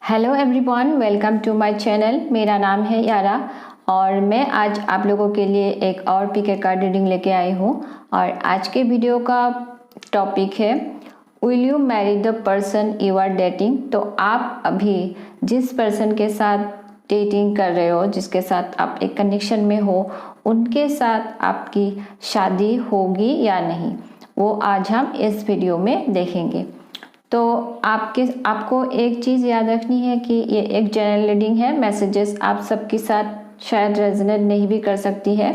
Hello everyone, welcome to my channel. मेरा नाम है यारा और मैं आज आप लोगों के लिए एक और पीके कार्ड रीडिंग लेके आई हूँ। और आज के वीडियो का टॉपिक है will you marry the person you are dating. तो आप अभी जिस पर्सन के साथ डेटिंग कर रहे हो, जिसके साथ आप एक कनेक्शन में हो, उनके साथ आपकी शादी होगी या नहीं, वो आज हम इस वीडियो में देखेंगे। तो आपको एक चीज़ याद रखनी है कि ये एक जनरल रीडिंग है। मैसेजेस आप सबके साथ शायद रेजोनेट नहीं भी कर सकती है।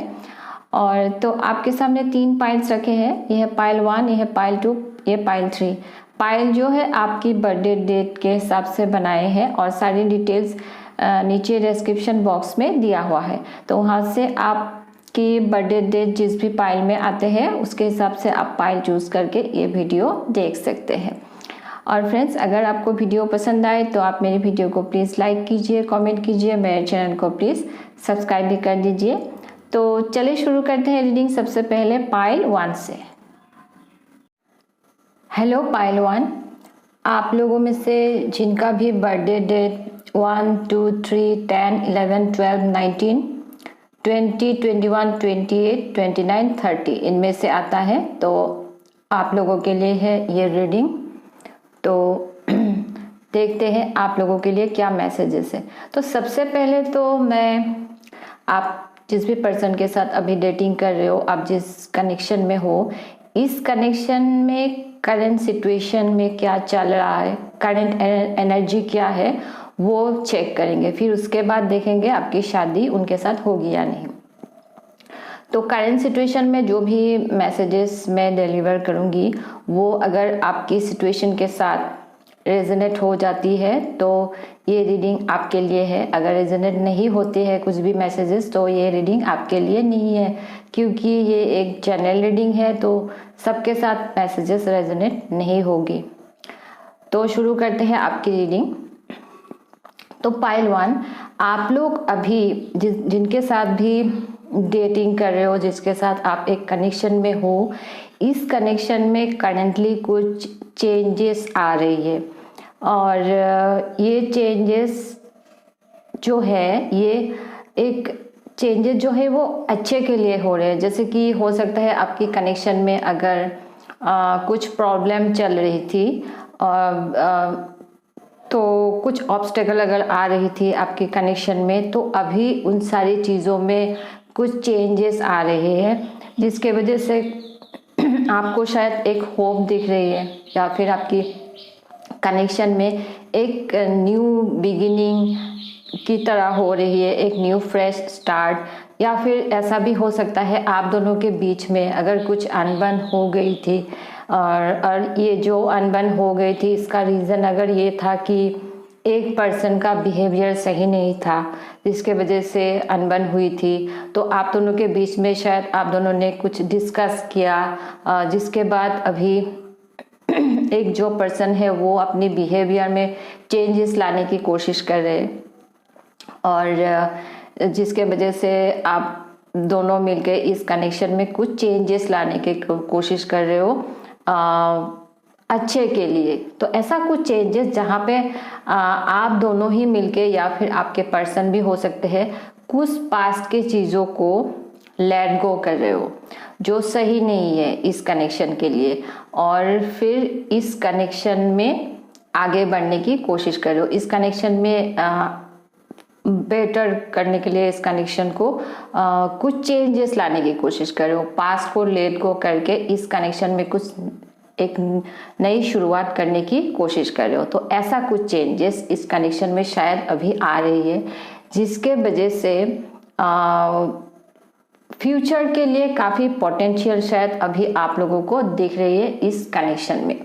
और तो आपके सामने 3 पाइल्स रखे हैं। ये है पाइल 1, ये है पाइल 2, ये पाइल 3। पाइल जो है आपकी बर्थडे डेट के हिसाब से बनाए हैं और सारी डिटेल्स नीचे डिस्क्रिप्शन बॉक्स में दिया हुआ है। तो वहाँ से आपकी बर्थडे डेट जिस भी पाइल में आते हैं उसके हिसाब से आप पाइल चूज़ करके ये वीडियो देख सकते हैं। और फ्रेंड्स, अगर आपको वीडियो पसंद आए तो आप मेरी वीडियो को प्लीज़ लाइक कीजिए, कमेंट कीजिए, मेरे चैनल को प्लीज़ सब्सक्राइब भी कर दीजिए। तो चलिए शुरू करते हैं रीडिंग। सबसे पहले पाइल 1 से। हेलो पाइल 1, आप लोगों में से जिनका भी बर्थडे डेट 1, 2, 3, 10, 11, 12, 19, 20, 21, 28, 29, 30 इनमें से आता है तो आप लोगों के लिए है ये रीडिंग। तो देखते हैं आप लोगों के लिए क्या मैसेजेस है। तो सबसे पहले तो आप जिस भी पर्सन के साथ अभी डेटिंग कर रहे हो, आप जिस कनेक्शन में हो, इस कनेक्शन में करंट सिचुएशन में क्या चल रहा है, करंट एनर्जी क्या है, वो चेक करेंगे। फिर उसके बाद देखेंगे आपकी शादी उनके साथ होगी या नहीं। तो करंट सिचुएशन में जो भी मैसेजेस मैं डिलीवर करूँगी वो अगर आपकी सिचुएशन के साथ रेजोनेट हो जाती है तो ये रीडिंग आपके लिए है। अगर रेजोनेट नहीं होते हैं कुछ भी मैसेजेस तो ये रीडिंग आपके लिए नहीं है, क्योंकि ये एक जनरल रीडिंग है तो सबके साथ मैसेजेस रेजोनेट नहीं होगी। तो शुरू करते हैं आपकी रीडिंग। तो पाइल 1, आप लोग अभी जिनके साथ भी डेटिंग कर रहे हो, जिसके साथ आप एक कनेक्शन में हो, इस कनेक्शन में करंटली कुछ चेंजेस आ रही है। और ये चेंजेस जो है, ये एक चेंजेस जो है वो अच्छे के लिए हो रहे हैं। जैसे कि हो सकता है आपकी कनेक्शन में अगर कुछ प्रॉब्लम चल रही थी तो कुछ ऑब्स्टेकल अगर आ रही थी आपके कनेक्शन में, तो अभी उन सारी चीज़ों में कुछ चेंजेस आ रहे हैं, जिसके वजह से आपको शायद एक होप दिख रही है, या फिर आपकी कनेक्शन में एक न्यू बिगिनिंग की तरह हो रही है, एक न्यू फ्रेश स्टार्ट। या फिर ऐसा भी हो सकता है आप दोनों के बीच में अगर कुछ अनबन हो गई थी और ये जो अनबन हो गई थी इसका रीज़न अगर ये था कि एक पर्सन का बिहेवियर सही नहीं था, जिसके वजह से अनबन हुई थी, तो आप दोनों के बीच में शायद आप दोनों ने कुछ डिस्कस किया, जिसके बाद अभी एक जो पर्सन है वो अपनी बिहेवियर में चेंजेस लाने की कोशिश कर रहे हैं, और जिसके वजह से आप दोनों मिलकर इस कनेक्शन में कुछ चेंजेस लाने की कोशिश कर रहे हो अच्छे के लिए। तो ऐसा कुछ चेंजेस जहाँ पे आप दोनों ही मिलके या फिर आपके पर्सन भी हो सकते हैं, कुछ पास्ट के चीज़ों को लेट गो कर रहे हो जो सही नहीं है इस कनेक्शन के लिए, और फिर इस कनेक्शन में आगे बढ़ने की कोशिश कर रहे हो। इस कनेक्शन में बेटर करने के लिए इस कनेक्शन को कुछ चेंजेस लाने की कोशिश कर रहे हो। पास्ट को लेट गो करके इस कनेक्शन में कुछ एक नई शुरुआत करने की कोशिश कर रहे हो। तो ऐसा कुछ चेंजेस इस कनेक्शन में शायद अभी आ रही है, जिसके वजह से फ्यूचर के लिए काफ़ी पोटेंशियल शायद अभी आप लोगों को दिख रही है इस कनेक्शन में,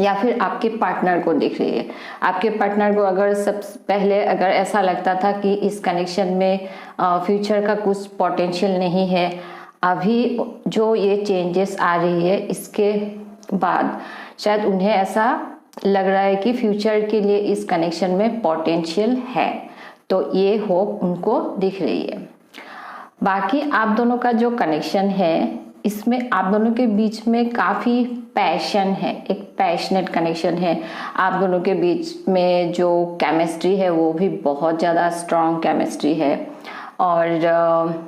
या फिर आपके पार्टनर को दिख रही है। आपके पार्टनर को अगर सबसे पहले अगर ऐसा लगता था कि इस कनेक्शन में फ्यूचर का कुछ पोटेंशियल नहीं है, अभी जो ये चेंजेस आ रही है इसके बाद शायद उन्हें ऐसा लग रहा है कि फ्यूचर के लिए इस कनेक्शन में पोटेंशियल है। तो ये होप उनको दिख रही है। बाकी आप दोनों का जो कनेक्शन है इसमें आप दोनों के बीच में काफ़ी पैशन है, एक पैशनेट कनेक्शन है। आप दोनों के बीच में जो केमिस्ट्री है वो भी बहुत ज़्यादा स्ट्रॉन्ग केमिस्ट्री है। और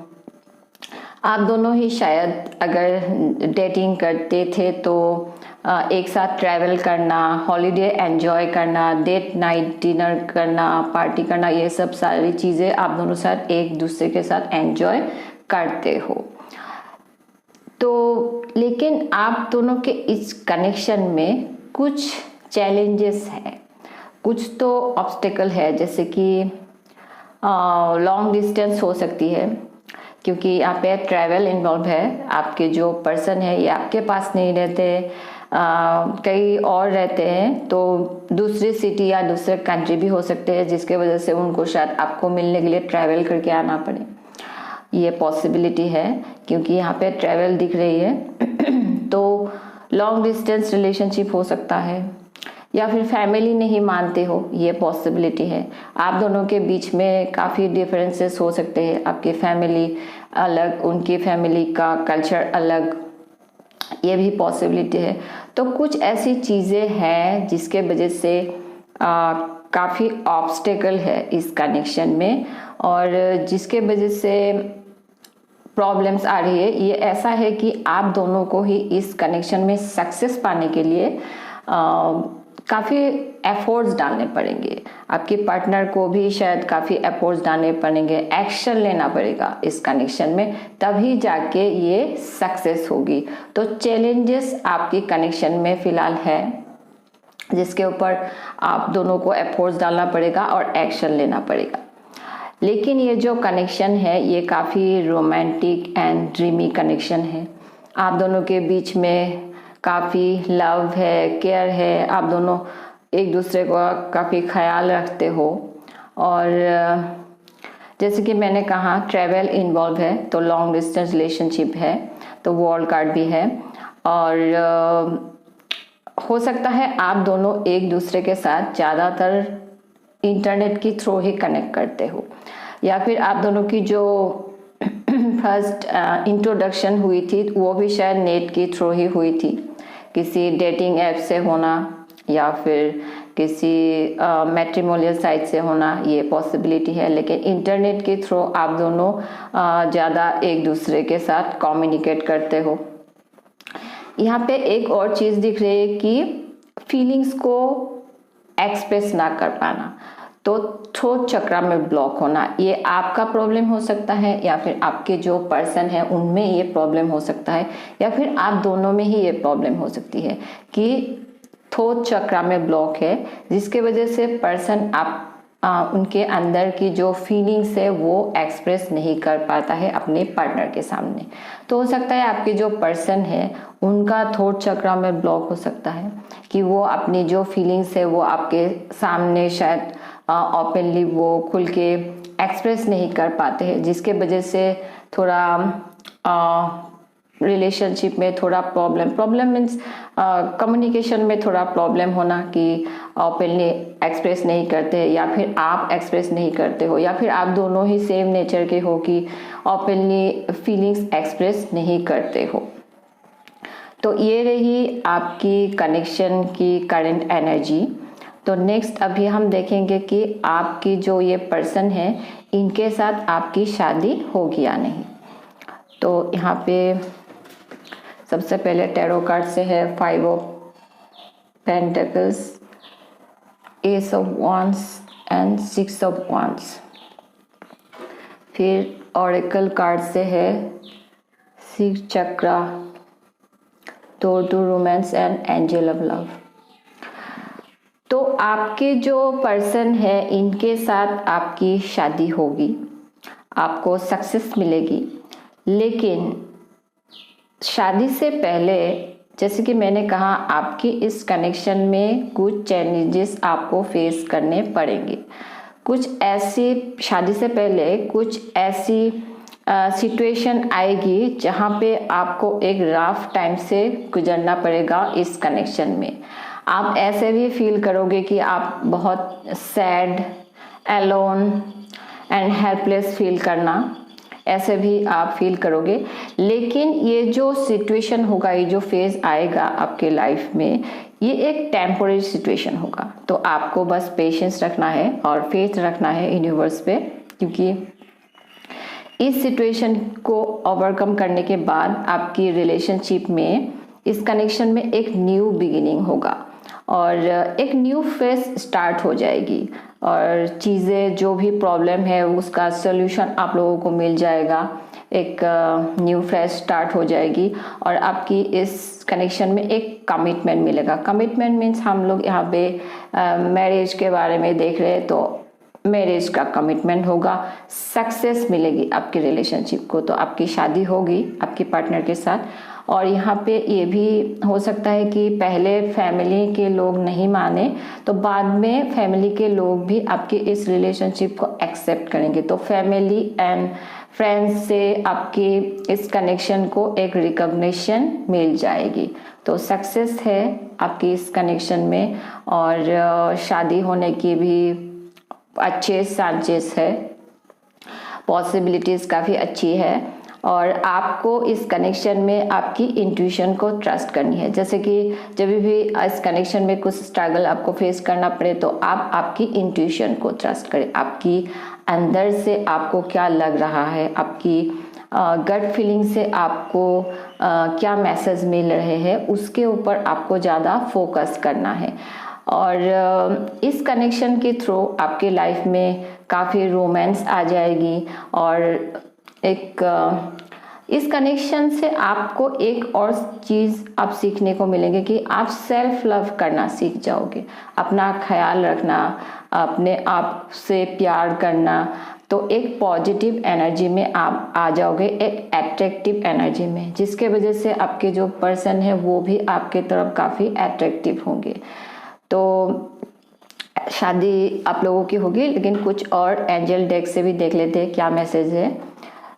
आप दोनों ही शायद अगर डेटिंग करते थे तो एक साथ ट्रैवल करना, हॉलीडे एंजॉय करना, डेट नाइट डिनर करना, पार्टी करना, ये सब सारी चीज़ें आप दोनों साथ एक दूसरे के साथ एंजॉय करते हो। तो लेकिन आप दोनों के इस कनेक्शन में कुछ चैलेंजेस हैं, कुछ तो ऑब्स्टेकल है, जैसे कि लॉन्ग डिस्टेंस हो सकती है, क्योंकि यहाँ पे ट्रैवल इन्वॉल्व है। आपके जो पर्सन है ये आपके पास नहीं रहते, कई और रहते हैं, तो दूसरी सिटी या दूसरे कंट्री भी हो सकते हैं, जिसके वजह से उनको शायद आपको मिलने के लिए ट्रैवल करके आना पड़े। ये पॉसिबिलिटी है क्योंकि यहाँ पे ट्रैवल दिख रही है। तो लॉन्ग डिस्टेंस रिलेशनशिप हो सकता है, या फिर फैमिली नहीं मानते हो, ये पॉसिबिलिटी है। आप दोनों के बीच में काफ़ी डिफरेंसेस हो सकते हैं, आपकी फैमिली अलग, उनकी फैमिली का कल्चर अलग, ये भी पॉसिबिलिटी है। तो कुछ ऐसी चीज़ें हैं जिसके वजह से काफ़ी ऑब्स्टेकल है इस कनेक्शन में, और जिसके वजह से प्रॉब्लम्स आ रही है। ये ऐसा है कि आप दोनों को ही इस कनेक्शन में सक्सेस पाने के लिए काफ़ी एफर्ट्स डालने पड़ेंगे। आपके पार्टनर को भी शायद काफ़ी एफर्ट्स डालने पड़ेंगे, एक्शन लेना पड़ेगा इस कनेक्शन में, तभी जाके ये सक्सेस होगी। तो चैलेंजेस आपकी कनेक्शन में फ़िलहाल है, जिसके ऊपर आप दोनों को एफर्ट्स डालना पड़ेगा और एक्शन लेना पड़ेगा। लेकिन ये जो कनेक्शन है ये काफ़ी रोमांटिक एंड ड्रीमी कनेक्शन है। आप दोनों के बीच में काफ़ी लव है, केयर है, आप दोनों एक दूसरे का काफ़ी ख्याल रखते हो। और जैसे कि मैंने कहा ट्रैवल इन्वॉल्व है, तो लॉन्ग डिस्टेंस रिलेशनशिप है, तो वर्ल्ड कार्ड भी है। और हो सकता है आप दोनों एक दूसरे के साथ ज़्यादातर इंटरनेट के थ्रू ही कनेक्ट करते हो, या फिर आप दोनों की जो फर्स्ट इंट्रोडक्शन हुई थी वो भी शायद नेट के थ्रू ही हुई थी, किसी डेटिंग ऐप से होना या फिर किसी मैट्रिमोनियल साइट से होना, ये पॉसिबिलिटी है। लेकिन इंटरनेट के थ्रू आप दोनों ज़्यादा एक दूसरे के साथ कम्युनिकेट करते हो। यहाँ पे एक और चीज़ दिख रही है कि फीलिंग्स को एक्सप्रेस ना कर पाना, तो थ्रोट चक्र में ब्लॉक होना, ये आपका प्रॉब्लम हो सकता है, या फिर आपके जो पर्सन है उनमें ये प्रॉब्लम हो सकता है, या फिर आप दोनों में ही ये प्रॉब्लम हो सकती है कि थ्रोट चक्र में ब्लॉक है, जिसके वजह से पर्सन उनके अंदर की जो फीलिंग्स है वो एक्सप्रेस नहीं कर पाता है अपने पार्टनर के सामने। तो हो सकता है आपके जो पर्सन है उनका थ्रोट चक्र में ब्लॉक हो सकता है कि वो अपनी जो फीलिंग्स है वो आपके सामने शायद ओपनली वो खुल के एक्सप्रेस नहीं कर पाते हैं, जिसके वजह से थोड़ा रिलेशनशिप में थोड़ा प्रॉब्लम मीन्स कम्युनिकेशन में थोड़ा प्रॉब्लम होना कि ओपनली एक्सप्रेस नहीं करते, या फिर आप एक्सप्रेस नहीं करते हो, या फिर आप दोनों ही सेम नेचर के हो कि ओपनली फीलिंग्स एक्सप्रेस नहीं करते हो। तो ये रही आपकी कनेक्शन की करंट एनर्जी। तो नेक्स्ट अभी हम देखेंगे कि आपकी जो ये पर्सन है इनके साथ आपकी शादी होगी या नहीं। तो यहाँ पे सबसे पहले टैरो कार्ड से है 5 of pentacles, ace of wands and 6 of wands. फिर ऑरेकल कार्ड से है 6 chakra, door to romance and angel of love. तो आपके जो पर्सन है इनके साथ आपकी शादी होगी, आपको सक्सेस मिलेगी। लेकिन शादी से पहले जैसे कि मैंने कहा आपकी इस कनेक्शन में कुछ चैलेंजेस आपको फेस करने पड़ेंगे। कुछ ऐसी शादी से पहले कुछ ऐसी सिचुएशन आएगी जहाँ पे आपको एक रफ टाइम से गुजरना पड़ेगा इस कनेक्शन में। आप ऐसे भी फील करोगे कि आप बहुत sad, alone and helpless feel करना, ऐसे भी आप फील करोगे। लेकिन ये जो सिचुएशन होगा, ये जो फेज आएगा आपके लाइफ में, ये एक टेम्पोररी सिचुएशन होगा। तो आपको बस पेशेंस रखना है और फेथ रखना है यूनिवर्स पे, क्योंकि इस सिचुएशन को ओवरकम करने के बाद आपकी रिलेशनशिप में, इस कनेक्शन में एक न्यू बिगिनिंग होगा और एक न्यू फेज स्टार्ट हो जाएगी और चीज़ें जो भी प्रॉब्लम है उसका सॉल्यूशन आप लोगों को मिल जाएगा। एक न्यू फेज स्टार्ट हो जाएगी और आपकी इस कनेक्शन में एक कमिटमेंट मिलेगा। कमिटमेंट मीन्स हम लोग यहाँ पे मैरिज के बारे में देख रहे हैं, तो मैरिज का कमिटमेंट होगा। सक्सेस मिलेगी आपकी रिलेशनशिप को, तो आपकी शादी होगी आपके पार्टनर के साथ। और यहाँ पे ये भी हो सकता है कि पहले फैमिली के लोग नहीं माने, तो बाद में फैमिली के लोग भी आपके इस रिलेशनशिप को एक्सेप्ट करेंगे। तो फैमिली एंड फ्रेंड्स से आपकी इस कनेक्शन को एक रिकॉग्निशन मिल जाएगी। तो सक्सेस है आपकी इस कनेक्शन में और शादी होने की भी अच्छे चांसेस है, पॉसिबिलिटीज़ काफ़ी अच्छी है। और आपको इस कनेक्शन में आपकी इंट्यूशन को ट्रस्ट करनी है। जैसे कि जब भी इस कनेक्शन में कुछ स्ट्रगल आपको फेस करना पड़े, तो आप आपकी इंट्यूशन को ट्रस्ट करें। आपकी अंदर से आपको क्या लग रहा है, आपकी गट फीलिंग से आपको क्या मैसेज मिल रहे हैं, उसके ऊपर आपको ज़्यादा फोकस करना है। और इस कनेक्शन के थ्रू आपके लाइफ में काफ़ी रोमांस आ जाएगी और एक इस कनेक्शन से आपको एक और चीज़ आप सीखने को मिलेंगे कि आप सेल्फ लव करना सीख जाओगे, अपना ख्याल रखना, अपने आप से प्यार करना। तो एक पॉजिटिव एनर्जी में आप आ जाओगे, एक एट्रैक्टिव एनर्जी में, जिसके वजह से आपके जो पर्सन है वो भी आपके तरफ काफ़ी एट्रैक्टिव होंगे। तो शादी आप लोगों की होगी, लेकिन कुछ और एंजल डेक से भी देख लेते हैं क्या मैसेज है।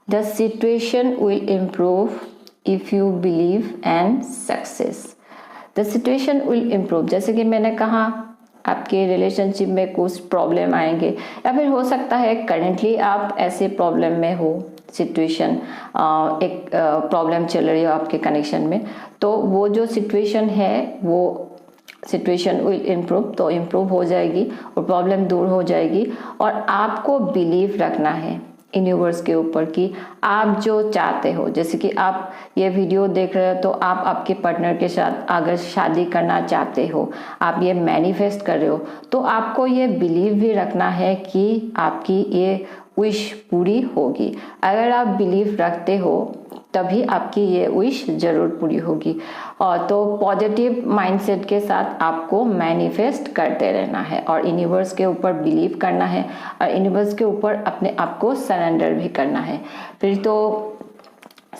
The situation will improve if you believe and success. The situation will improve, जैसे कि मैंने कहा आपके रिलेशनशिप में कुछ प्रॉब्लम आएंगे, या फिर हो सकता है करेंटली आप ऐसे प्रॉब्लम में हो, सिचुएशन एक प्रॉब्लम चल रही हो आपके कनेक्शन में, तो वो जो सिचुएशन है वो सिचुएशन विल इम्प्रूव, तो इम्प्रूव हो जाएगी और प्रॉब्लम दूर हो जाएगी। और आपको बिलीव रखना है यूनिवर्स के ऊपर कि आप जो चाहते हो, जैसे कि आप ये वीडियो देख रहे हो तो आप आपके पार्टनर के साथ अगर शादी करना चाहते हो, आप ये मैनिफेस्ट कर रहे हो, तो आपको ये बिलीव भी रखना है कि आपकी ये विश पूरी होगी। अगर आप बिलीव रखते हो तभी आपकी ये विश जरूर पूरी होगी। और तो पॉजिटिव माइंडसेट के साथ आपको मैनिफेस्ट करते रहना है और यूनिवर्स के ऊपर बिलीव करना है और यूनिवर्स के ऊपर अपने आप को सरेंडर भी करना है। फिर तो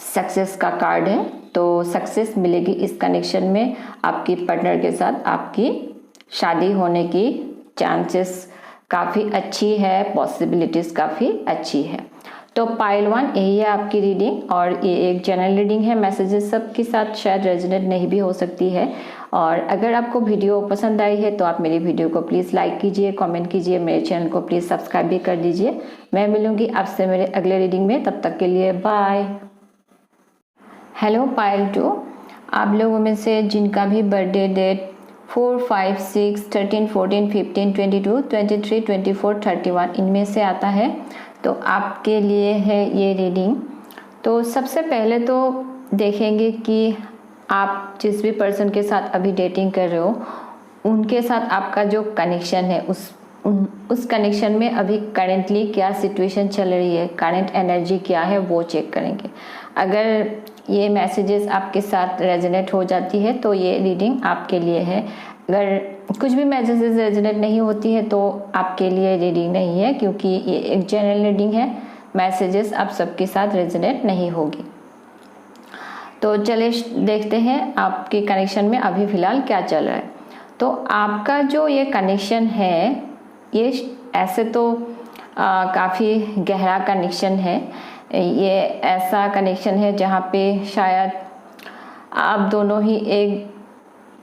सक्सेस का कार्ड है, तो सक्सेस मिलेगी इस कनेक्शन में। आपकी पार्टनर के साथ आपकी शादी होने की चांसेस काफ़ी अच्छी है, पॉसिबिलिटीज़ काफ़ी अच्छी है। तो पाइल 1 यही है आपकी रीडिंग और ये एक जनरल रीडिंग है। मैसेजेस सबके साथ शायद रेजोनेट नहीं भी हो सकती है। और अगर आपको वीडियो पसंद आई है तो आप मेरी वीडियो को प्लीज़ लाइक कीजिए, कमेंट कीजिए, मेरे चैनल को प्लीज़ सब्सक्राइब भी कर दीजिए। मैं मिलूंगी आपसे मेरे अगले रीडिंग में, तब तक के लिए बाय। हेलो पाइल 2, आप लोगों में से जिनका भी बर्थडे डेट 4, 5, 6, 13, 14, 15, 22, 23, 24, 31 इनमें से आता है तो आपके लिए है ये रीडिंग। तो सबसे पहले तो देखेंगे कि आप जिस भी पर्सन के साथ अभी डेटिंग कर रहे हो उनके साथ आपका जो कनेक्शन है उस कनेक्शन में अभी करेंटली क्या सिचुएशन चल रही है, करंट एनर्जी क्या है वो चेक करेंगे। अगर ये मैसेजेस आपके साथ रेजोनेट हो जाती है तो ये रीडिंग आपके लिए है। अगर कुछ भी मैसेजेस रेजोनेट नहीं होती है तो आपके लिए रीडिंग नहीं है, क्योंकि ये एक जनरल रीडिंग है। मैसेजेस आप सबके साथ रेजोनेट नहीं होगी। तो चलिए देखते हैं आपके कनेक्शन में अभी फ़िलहाल क्या चल रहा है। तो आपका जो ये कनेक्शन है ये ऐसे तो काफ़ी गहरा कनेक्शन है। ये ऐसा कनेक्शन है जहाँ पे शायद आप दोनों ही एक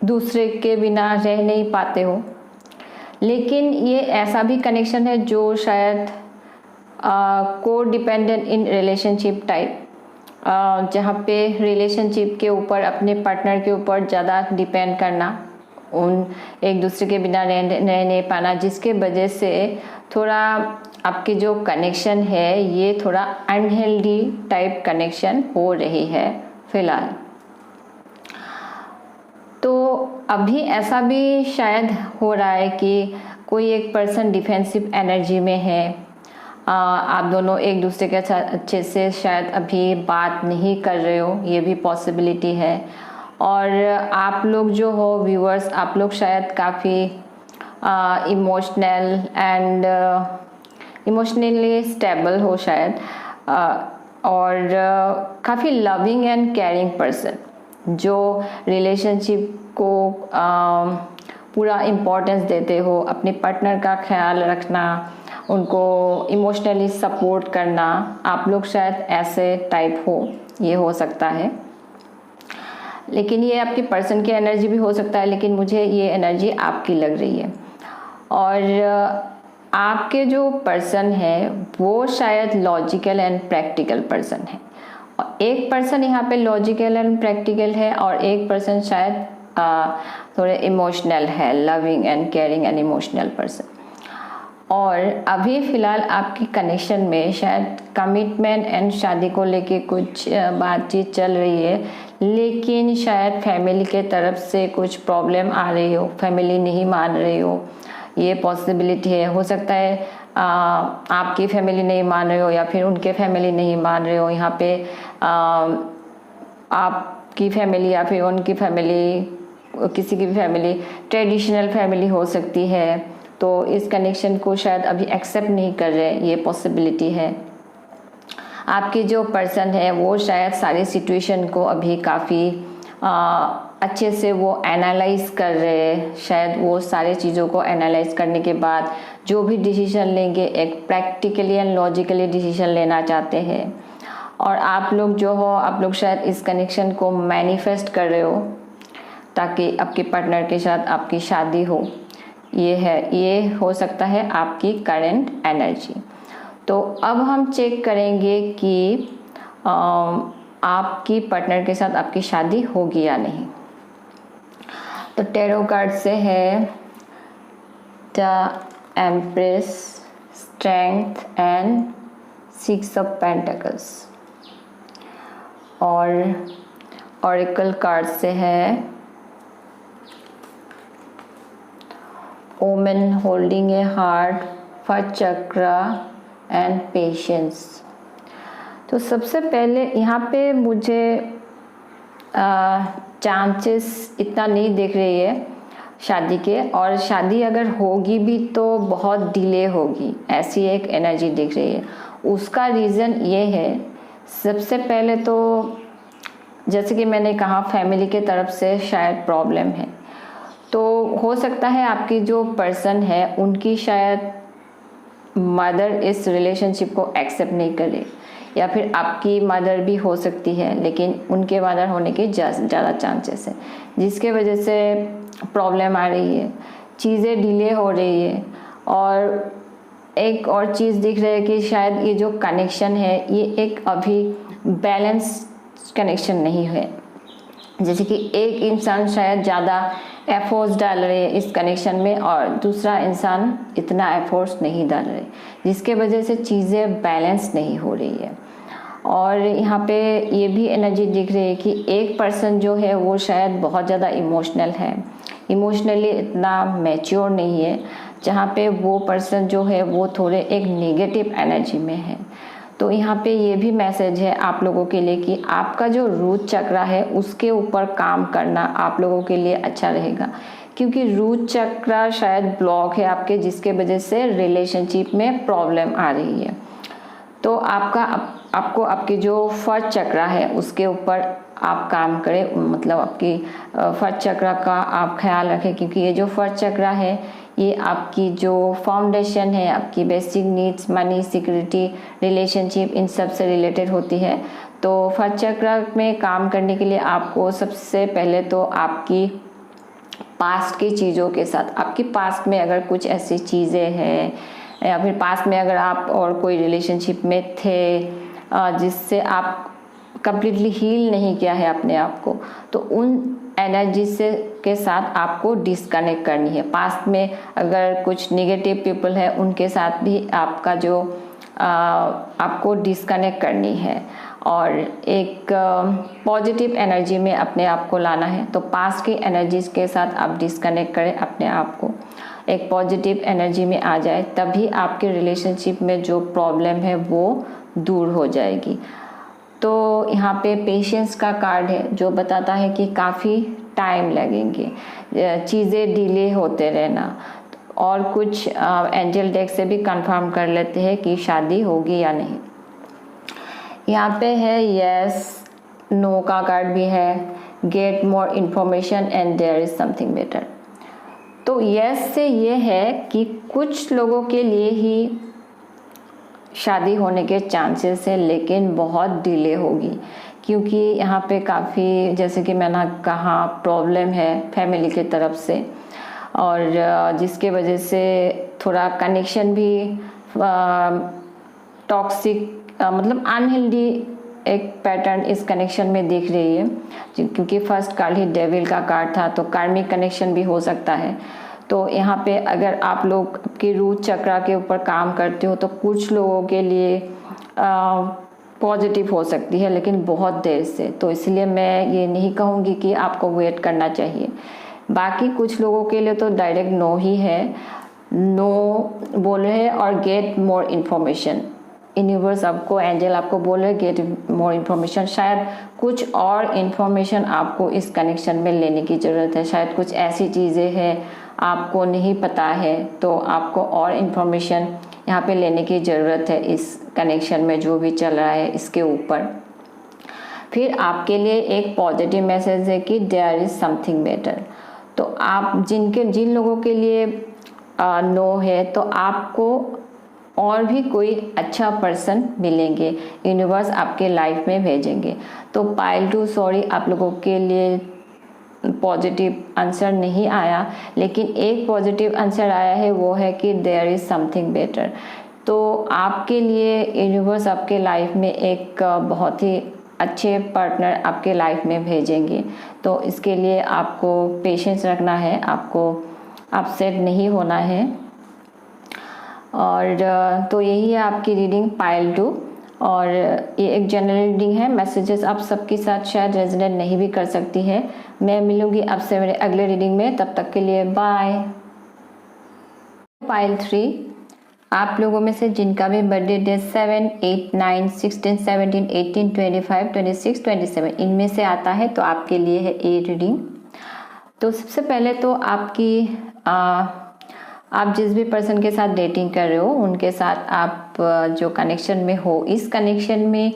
दूसरे के बिना रह नहीं पाते हो, लेकिन ये ऐसा भी कनेक्शन है जो शायद को डिपेंडेंट इन रिलेशनशिप टाइप, जहाँ पे रिलेशनशिप के ऊपर अपने पार्टनर के ऊपर ज़्यादा डिपेंड करना, उन एक दूसरे के बिना रह नहीं पाना, जिसके वजह से थोड़ा आपके जो कनेक्शन है ये थोड़ा अनहेल्दी टाइप कनेक्शन हो रही है फिलहाल। तो अभी ऐसा भी शायद हो रहा है कि कोई एक पर्सन डिफेंसिव एनर्जी में है, आप दोनों एक दूसरे के साथ अच्छे से शायद अभी बात नहीं कर रहे हो, ये भी पॉसिबिलिटी है। और आप लोग जो हो व्यूअर्स, आप लोग शायद काफ़ी इमोशनल एंड इमोशनली स्टेबल हो शायद, और काफ़ी लविंग एंड केयरिंग पर्सन, जो रिलेशनशिप को पूरा इम्पोर्टेंस देते हो, अपने पार्टनर का ख्याल रखना, उनको इमोशनली सपोर्ट करना, आप लोग शायद ऐसे टाइप हो, ये हो सकता है। लेकिन ये आपके पर्सन की एनर्जी भी हो सकता है, लेकिन मुझे ये एनर्जी आपकी लग रही है। और आपके जो पर्सन है वो शायद लॉजिकल एंड प्रैक्टिकल पर्सन है, और एक पर्सन यहाँ पे लॉजिकल एंड प्रैक्टिकल है, और एक पर्सन शायद थोड़े इमोशनल है, loving and caring and emotional person. और अभी फ़िलहाल आपकी कनेक्शन में शायद कमिटमेंट एंड शादी को लेके कुछ बातचीत चल रही है, लेकिन शायद फैमिली के तरफ से कुछ प्रॉब्लम आ रही हो, फैमिली नहीं मान रही हो, ये पॉसिबिलिटी है। हो सकता है आपकी फैमिली नहीं मान रहे हो या फिर उनके फैमिली नहीं मान रहे हो। यहाँ पे आपकी फैमिली या फिर उनकी फैमिली, किसी की भी फैमिली ट्रेडिशनल फैमिली हो सकती है, तो इस कनेक्शन को शायद अभी एक्सेप्ट नहीं कर रहे, ये पॉसिबिलिटी है। आपके जो पर्सन है वो शायद सारी सिचुएशन को अभी काफ़ी अच्छे से वो एनालाइज कर रहे हैं। शायद वो सारी चीज़ों को एनालाइज करने के बाद जो भी डिसीजन लेंगे एक प्रैक्टिकली एंड लॉजिकली डिसीजन लेना चाहते हैं। और आप लोग जो हो, आप लोग शायद इस कनेक्शन को मैनिफेस्ट कर रहे हो ताकि आपके पार्टनर के साथ आपकी शादी हो। ये हो सकता है आपकी करंट एनर्जी। तो अब हम चेक करेंगे कि आपकी पार्टनर के साथ आपकी शादी होगी या नहीं। तो टैरो कार्ड से है the empress, strength and 6 of pentacles, और ऑरेकल कार्ड से है woman holding a heart, first chakra and patience. तो सबसे पहले यहाँ पे मुझे चांसेस इतना नहीं दिख रही है शादी के, और शादी अगर होगी भी तो बहुत डिले होगी, ऐसी एक एनर्जी दिख रही है। उसका रीज़न ये है, सबसे पहले तो जैसे कि मैंने कहा फैमिली के तरफ से शायद प्रॉब्लम है। तो हो सकता है आपकी जो पर्सन है उनकी शायद मदर इस रिलेशनशिप को एक्सेप्ट नहीं करे, या फिर आपकी मदर भी हो सकती है, लेकिन उनके मदर होने के ज़्यादा चांसेस है, जिसके वजह से प्रॉब्लम आ रही है, चीज़ें डिले हो रही है। और एक और चीज़ दिख रही है कि शायद ये जो कनेक्शन है ये एक अभी बैलेंस कनेक्शन नहीं है। जैसे कि एक इंसान शायद ज़्यादा एफर्ट्स डाल रहे हैं इस कनेक्शन में और दूसरा इंसान इतना एफर्ट्स नहीं डाल रहे, जिसके वजह से चीज़ें बैलेंस नहीं हो रही है। और यहाँ पे ये भी एनर्जी दिख रही है कि एक पर्सन जो है वो शायद बहुत ज़्यादा इमोशनल है, इमोशनली इतना मैच्योर नहीं है, जहाँ पे वो पर्सन जो है वो थोड़े एक नेगेटिव एनर्जी में है। तो यहाँ पे ये भी मैसेज है आप लोगों के लिए कि आपका जो रूट चक्र है उसके ऊपर काम करना आप लोगों के लिए अच्छा रहेगा, क्योंकि रूट चक्र शायद ब्लॉक है आपके, जिसके वजह से रिलेशनशिप में प्रॉब्लम आ रही है। तो आपको आपकी जो फर्स्ट चक्र है उसके ऊपर आप काम करें, मतलब आपकी फर्स्ट चक्र का आप ख्याल रखें, क्योंकि ये जो फर्स्ट चक्र है ये आपकी जो फाउंडेशन है, आपकी basic needs, money, security, relationship, इन सब से रिलेटेड होती है। तो फर्स्ट चक्र में काम करने के लिए आपको सबसे पहले तो आपकी पास्ट की चीज़ों के साथ, आपकी पास्ट में अगर कुछ ऐसी चीज़ें हैं या फिर पास्ट में अगर आप और कोई रिलेशनशिप में थे जिससे आप कंप्लीटली हील नहीं किया है अपने आप को, तो उन एनर्जी से के साथ आपको डिस्कनेक्ट करनी है। पास्ट में अगर कुछ नेगेटिव पीपल है उनके साथ भी आपका जो आपको डिस्कनेक्ट करनी है और एक पॉजिटिव एनर्जी में अपने आप को लाना है। तो पास्ट की एनर्जीज के साथ आप डिस्कनेक्ट करें अपने आप को, एक पॉजिटिव एनर्जी में आ जाए, तभी आपके रिलेशनशिप में जो प्रॉब्लम है वो दूर हो जाएगी। तो यहाँ पे पेशेंस का कार्ड है जो बताता है कि काफ़ी टाइम लगेंगे, चीज़ें डिले होते रहना। और कुछ एंजल डेक से भी कंफर्म कर लेते हैं कि शादी होगी या नहीं। यहाँ पे है यस नो का कार्ड भी है, get more information and there is something better. तो यस से ये है कि कुछ लोगों के लिए ही शादी होने के चांसेस है, लेकिन बहुत डिले होगी, क्योंकि यहाँ पे काफ़ी, जैसे कि मैंने कहा, प्रॉब्लम है फैमिली की तरफ से, और जिसके वजह से थोड़ा कनेक्शन भी टॉक्सिक मतलब अनहेल्दी एक पैटर्न इस कनेक्शन में दिख रही है, क्योंकि फर्स्ट कार्ड ही डेविल का कार्ड था, तो कार्मिक कनेक्शन भी हो सकता है। तो यहाँ पे अगर आप लोग की रूट चक्रा के ऊपर काम करते हो तो कुछ लोगों के लिए पॉजिटिव हो सकती है, लेकिन बहुत देर से। तो इसलिए मैं ये नहीं कहूँगी कि आपको वेट करना चाहिए। बाकी कुछ लोगों के लिए तो डायरेक्ट नो ही है, नो बोल रहे हैं। और गेट मोर इन्फॉर्मेशन, यूनिवर्स आपको, एंजल आपको बोल रहे गेट मोर इन्फॉर्मेशन। शायद कुछ और इन्फॉर्मेशन आपको इस कनेक्शन में लेने की ज़रूरत है, शायद कुछ ऐसी चीज़ें हैं आपको नहीं पता है, तो आपको और इन्फॉर्मेशन यहाँ पे लेने की ज़रूरत है इस कनेक्शन में जो भी चल रहा है इसके ऊपर। फिर आपके लिए एक पॉजिटिव मैसेज है कि देयर इज़ समथिंग बेटर। तो आप जिन लोगों के लिए नो है, तो आपको और भी कोई अच्छा पर्सन मिलेंगे, यूनिवर्स आपके लाइफ में भेजेंगे। तो पाइल 2 सॉरी, आप लोगों के लिए पॉजिटिव आंसर नहीं आया, लेकिन एक पॉजिटिव आंसर आया है, वो है कि देयर इज़ समथिंग बेटर। तो आपके लिए यूनिवर्स आपके लाइफ में एक बहुत ही अच्छे पार्टनर आपके लाइफ में भेजेंगे। तो इसके लिए आपको पेशेंस रखना है, आपको अपसेट नहीं होना है। और तो यही है आपकी रीडिंग पाइल 2, और ये एक जनरल रीडिंग है। मैसेजेस आप सबके साथ शायद रेजोनेट नहीं भी कर सकती है। मैं मिलूंगी आपसे मेरे अगले रीडिंग में, तब तक के लिए बाय। पाइल 3, आप लोगों में से जिनका भी बर्थडे डेट 7, 8, 9, 16, 17, 18, 25, 26, 27 इनमें से आता है, तो आपके लिए है ये रीडिंग। तो सबसे पहले तो आपकी आप जिस भी पर्सन के साथ डेटिंग कर रहे हो उनके साथ आप जो कनेक्शन में हो, इस कनेक्शन में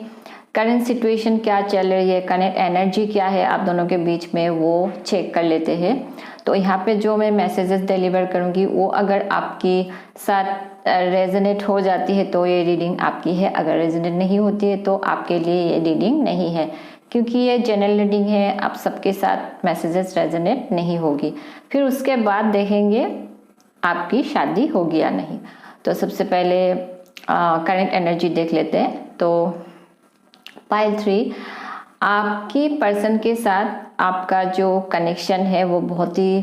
करंट सिचुएशन क्या चल रही है, कनेक्ट एनर्जी क्या है आप दोनों के बीच में, वो चेक कर लेते हैं। तो यहाँ पे जो मैं मैसेजेस डिलीवर करूँगी वो अगर आपकी साथ रेजोनेट हो जाती है तो ये रीडिंग आपकी है, अगर रेजोनेट नहीं होती है तो आपके लिए ये रीडिंग नहीं है, क्योंकि ये जनरल रीडिंग है, आप सबके साथ मैसेजेस रेजोनेट नहीं होगी। फिर उसके बाद देखेंगे आपकी शादी होगी या नहीं। तो सबसे पहले करंट एनर्जी देख लेते हैं। तो पाइल 3, आपकी पर्सन के साथ आपका जो कनेक्शन है वो बहुत ही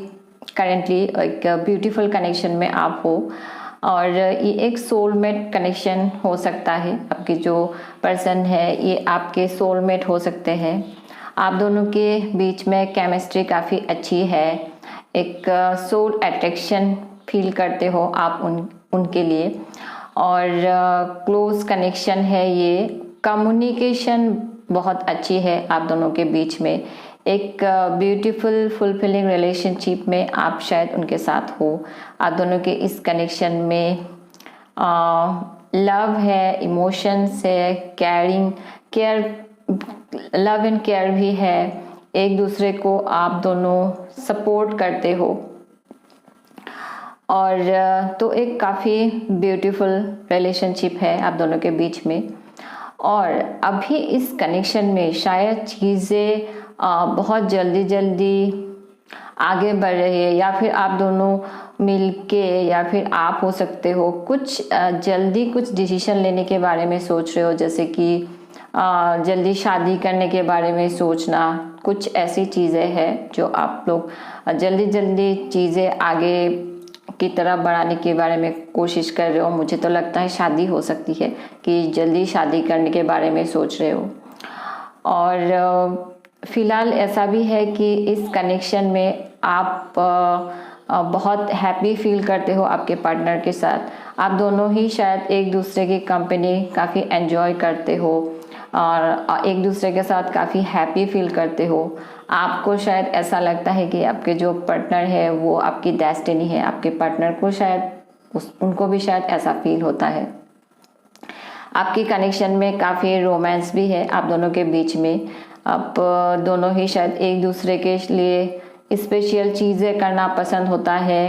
करेंटली एक ब्यूटीफुल कनेक्शन में आप हो, और ये एक सोलमेट कनेक्शन हो सकता है। आपकी जो पर्सन है ये आपके सोलमेट हो सकते हैं। आप दोनों के बीच में केमिस्ट्री काफ़ी अच्छी है, एक सोल अट्रैक्शन फील करते हो आप उनके लिए, और क्लोज कनेक्शन है ये। कम्युनिकेशन बहुत अच्छी है आप दोनों के बीच में, एक ब्यूटीफुल फुलफिलिंग रिलेशनशिप में आप शायद उनके साथ हो। आप दोनों के इस कनेक्शन में लव है, इमोशंस है, केयर, लव एंड केयर भी है, एक दूसरे को आप दोनों सपोर्ट करते हो, और तो एक काफ़ी ब्यूटीफुल रिलेशनशिप है आप दोनों के बीच में। और अभी इस कनेक्शन में शायद चीज़ें बहुत जल्दी आगे बढ़ रहे हैं, या फिर आप दोनों मिलके, या फिर आप हो सकते हो कुछ जल्दी कुछ डिसीजन लेने के बारे में सोच रहे हो, जैसे कि जल्दी शादी करने के बारे में सोचना। कुछ ऐसी चीज़ें हैं जो आप लोग जल्दी जल्दी चीज़ें आगे की तरफ बढ़ाने के बारे में कोशिश कर रहे हो। मुझे तो लगता है शादी हो सकती है कि जल्दी शादी करने के बारे में सोच रहे हो। और फिलहाल ऐसा भी है कि इस कनेक्शन में आप बहुत हैप्पी फील करते हो आपके पार्टनर के साथ। आप दोनों ही शायद एक दूसरे की कंपनी काफ़ी एंजॉय करते हो और एक दूसरे के साथ काफ़ी हैप्पी फील करते हो। आपको शायद ऐसा लगता है कि आपके जो पार्टनर है वो आपकी डेस्टिनी है। आपके पार्टनर को शायद उनको भी शायद ऐसा फील होता है। आपकी कनेक्शन में काफ़ी रोमांस भी है आप दोनों के बीच में। आप दोनों ही शायद एक दूसरे के लिए स्पेशल चीज़ें करना पसंद होता है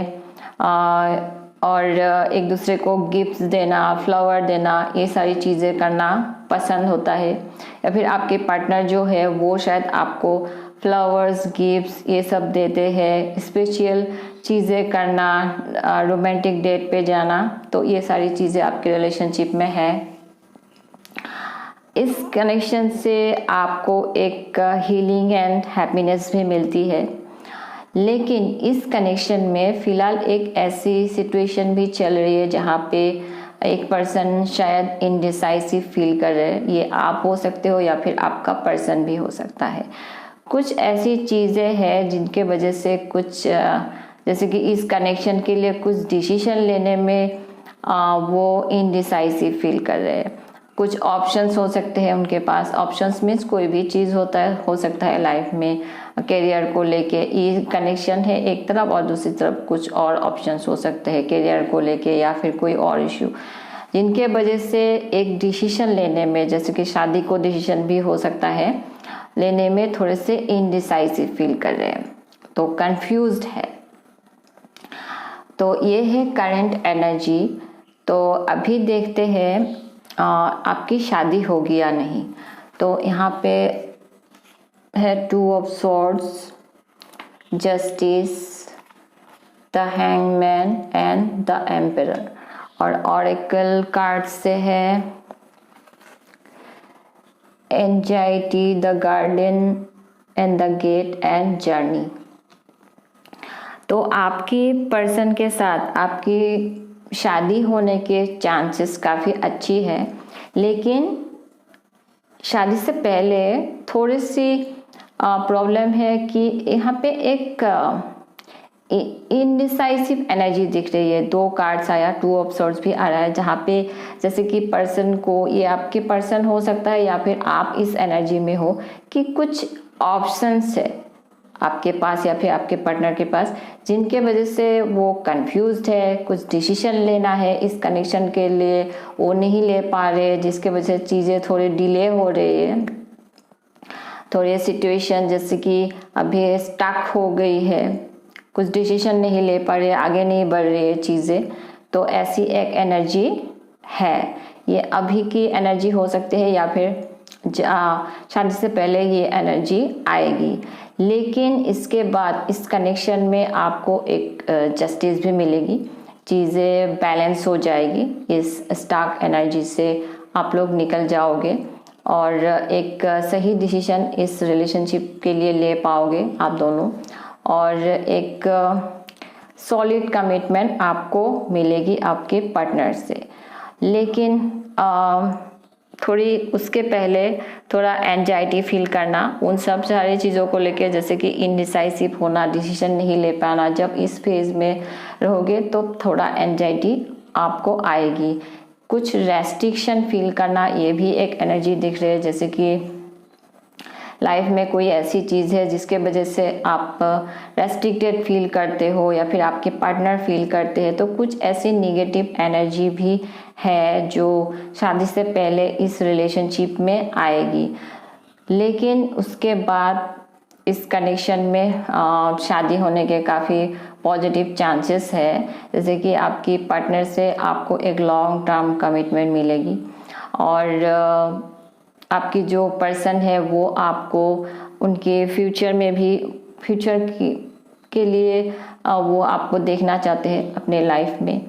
और एक दूसरे को गिफ्ट्स देना, फ्लावर देना, ये सारी चीज़ें करना पसंद होता है। या फिर आपके पार्टनर जो है वो शायद आपको फ्लावर्स, गिफ्ट्स ये सब देते हैं, स्पेशल चीज़ें करना, रोमांटिक डेट पे जाना। तो ये सारी चीज़ें आपके रिलेशनशिप में है। इस कनेक्शन से आपको एक हीलिंग एंड हैप्पीनेस भी मिलती है। लेकिन इस कनेक्शन में फ़िलहाल एक ऐसी सिचुएशन भी चल रही है जहाँ पे एक पर्सन शायद इनडिसाइसिव फील कर रहे हैं। ये आप हो सकते हो या फिर आपका पर्सन भी हो सकता है। कुछ ऐसी चीज़ें हैं जिनके वजह से कुछ जैसे कि इस कनेक्शन के लिए कुछ डिसीजन लेने में वो इनडिसाइसिव फील कर रहे हैं। कुछ ऑप्शंस हो सकते हैं उनके पास। ऑप्शंस मीन्स कोई भी चीज़ हो सकता है लाइफ में। करियर को लेके ये कनेक्शन है एक तरफ, और दूसरी तरफ कुछ और ऑप्शंस हो सकते हैं करियर को लेके या फिर कोई और इश्यू, जिनके वजह से एक डिसीजन लेने में, जैसे कि शादी को डिसीजन भी हो सकता है, लेने में थोड़े से इनडिसाइसिव फील कर रहे हैं, तो कंफ्यूज्ड है। तो ये है करंट एनर्जी। तो अभी देखते हैं आपकी शादी होगी या नहीं। तो यहाँ पे है 2 of swords, justice, the hangman and the emperor. और ऑरेकल कार्ड से है anxiety, the garden and the gate and journey. तो आपकी पर्सन के साथ आपकी शादी होने के चांसेस काफ़ी अच्छी है, लेकिन शादी से पहले थोड़ी सी प्रॉब्लम है कि यहाँ पे एक इनडिसाइसिव एनर्जी दिख रही है। 2 कार्ड्स आया, 2 ऑफ सॉर्ड्स भी आ रहा है, जहाँ पे जैसे कि पर्सन को, ये आपके पर्सन हो सकता है या फिर आप इस एनर्जी में हो कि कुछ ऑप्शंस है आपके पास या फिर आपके पार्टनर के पास, जिनके वजह से वो कंफ्यूज्ड है। कुछ डिसीजन लेना है इस कनेक्शन के लिए, वो नहीं ले पा रहे, जिसके वजह से चीज़ें थोड़ी डिले हो रही है। थोड़ी सिचुएशन जैसे कि अभी स्टक हो गई है, कुछ डिसीजन नहीं ले पा रहे, आगे नहीं बढ़ रही है चीज़ें। तो ऐसी एक एनर्जी है। ये अभी की एनर्जी हो सकती है या फिर शादी से पहले ये एनर्जी आएगी। लेकिन इसके बाद इस कनेक्शन में आपको एक जस्टिस भी मिलेगी, चीज़ें बैलेंस हो जाएगी। इस स्टक एनर्जी से आप लोग निकल जाओगे और एक सही डिसीजन इस रिलेशनशिप के लिए ले पाओगे आप दोनों, और एक सॉलिड कमिटमेंट आपको मिलेगी आपके पार्टनर से। लेकिन थोड़ी उसके पहले थोड़ा एंजाइटी फील करना उन सब सारी चीज़ों को लेके, जैसे कि इनडिसाइसिव होना, डिसीजन नहीं ले पाना। जब इस फेज़ में रहोगे तो थोड़ा एंजाइटी आपको आएगी। कुछ रेस्ट्रिक्शन फील करना, ये भी एक एनर्जी दिख रही है, जैसे कि लाइफ में कोई ऐसी चीज़ है जिसके वजह से आप रेस्ट्रिक्टेड फील करते हो या फिर आपके पार्टनर फील करते हैं। तो कुछ ऐसी निगेटिव एनर्जी भी है जो शादी से पहले इस रिलेशनशिप में आएगी। लेकिन उसके बाद इस कनेक्शन में शादी होने के काफ़ी पॉजिटिव चांसेस है, जैसे कि आपकी पार्टनर से आपको एक लॉन्ग टर्म कमिटमेंट मिलेगी, और आपकी जो पर्सन है वो आपको उनके फ्यूचर में भी, फ्यूचर की के लिए वो आपको देखना चाहते हैं अपने लाइफ में,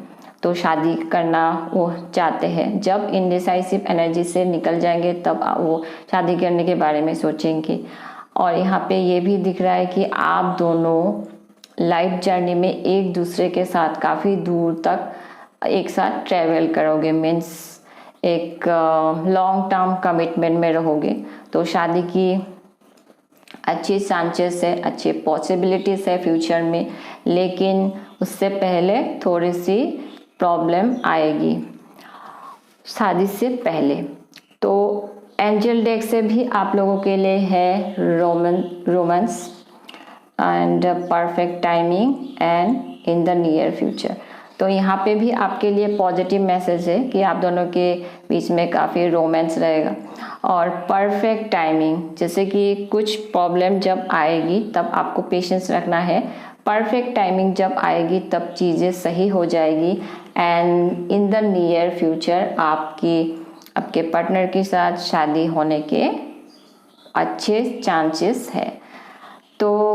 तो शादी करना वो चाहते हैं। जब इनडिसाइसिव एनर्जी से निकल जाएंगे तब वो शादी करने के बारे में सोचेंगे। और यहाँ पे ये भी दिख रहा है कि आप दोनों लाइफ जर्नी में एक दूसरे के साथ काफ़ी दूर तक एक साथ ट्रैवल करोगे, मीन्स एक लॉन्ग टर्म कमिटमेंट में रहोगे। तो शादी की अच्छी चांसेस है, अच्छी पॉसिबिलिटीज़ है फ्यूचर में, लेकिन उससे पहले थोड़ी सी प्रॉब्लम आएगी शादी से पहले। तो एंजल डेक से भी आप लोगों के लिए है romance and perfect timing and in the near future. तो यहाँ पे भी आपके लिए पॉजिटिव मैसेज है कि आप दोनों के बीच में काफ़ी रोमांस रहेगा। और परफेक्ट टाइमिंग, जैसे कि कुछ प्रॉब्लम जब आएगी तब आपको पेशेंस रखना है, परफेक्ट टाइमिंग जब आएगी तब चीज़ें सही हो जाएगी। And in the near future आपके पार्टनर के साथ शादी होने के अच्छे चांसेस है। तो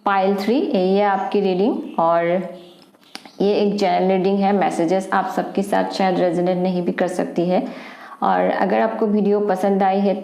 पाइल 3 यही है आपकी रीडिंग, और ये एक जनरल रीडिंग है। मैसेजेस आप सबके साथ शायद रेजोनेट नहीं भी कर सकती है। और अगर आपको वीडियो पसंद आई है तो